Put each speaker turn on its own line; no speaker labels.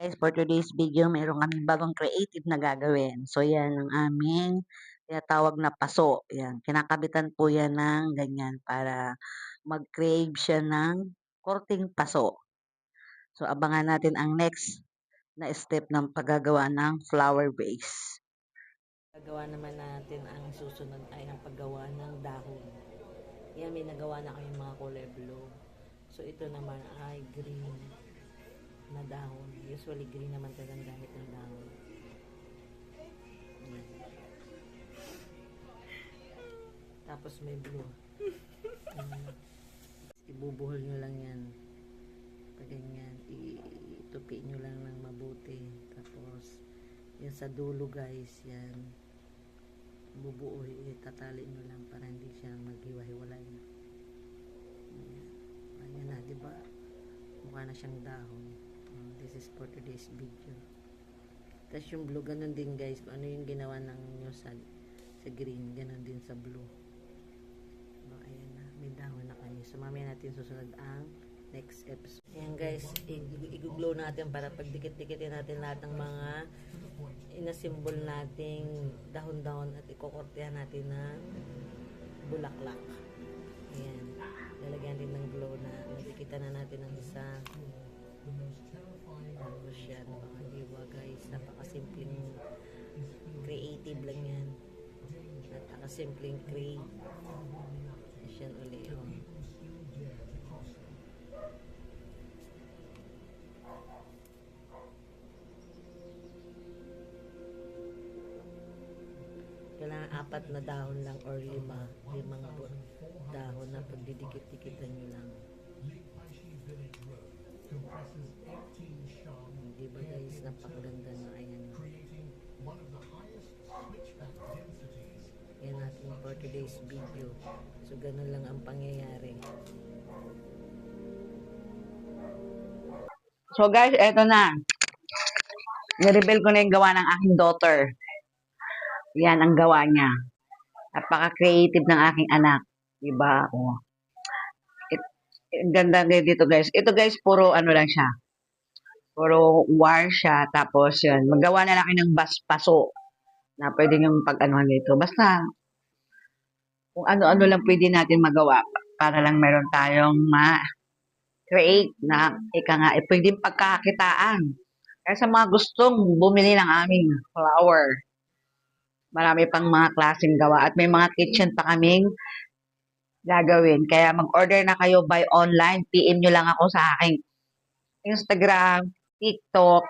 Guys, for today's video, mayroon kaming bagong creative na gagawin. So, yan ang aming tinatawag na paso. Yan, kinakabitan po yan ng ganyan para mag-crave siya ng korting paso. So, abangan natin ang next na step ng paggagawa ng flower vase.
Gagawa naman natin ang susunod ay ang paggawa ng dahon. Yan, may nagawa na kami mga kulay blue. So, ito naman ay green na dahon. Usually, green naman talagang gamit ng dahon. Yan. Tapos, may blue. Ibubuhol nyo lang yan. Pag ganyan, itupi nyo lang ng mabuti. Tapos, yan sa dulo guys, yan. Bubuo, itatali nyo lang para hindi siya maghiwa-hiwalay. Ayan na, diba? Mukha na siyang dahon. This is for today's video. Tapos yung blue, ganun din guys. Kung ano yung ginawa ng nyo sa green, ganun din sa blue. Ayan na, may dahon na kami. So, mamaya natin susunod ang next episode. Ayan guys, i-glow natin para pagdikit-dikitin natin lahat ng mga inasimbol nating dahon-dahon at ikokortehan natin ng bulaklak. Ayan, lalagyan din ng glow na nadikitan na natin ng isa. Tapos yan, mga diba guys, napakasimpleng creative lang yan. Napakasimpleng create. Yan ulit yun. Kailangan 4 na dahon lang or 5 dahon na pagdidikit-dikitan nyo lang. Diba guys, napakaganda na. Ayan. Yan natin for today's video. So, ganun lang ang pangyayari.
So, guys, eto na. Nireveal ko na yung gawa ng aking daughter. Yan ang gawa niya. Napaka-creative ng aking anak. Diba? Oh. Ganda dito guys. Ito guys, puro ano lang siya. Puro wire siya. Tapos yun, magawa na lang kayo ng paso na pwede nyo pag-anuhan dito. Basta, kung ano-ano lang pwede natin magawa para lang meron tayong ma-create na pwedeng pagkakakitaan. Kaya sa mga gustong bumili ng aming flower, marami pang mga klaseng gawa at may mga kitchen pa kaming gagawin. Kaya mag-order na kayo by online. PM nyo lang ako sa aking Instagram, TikTok,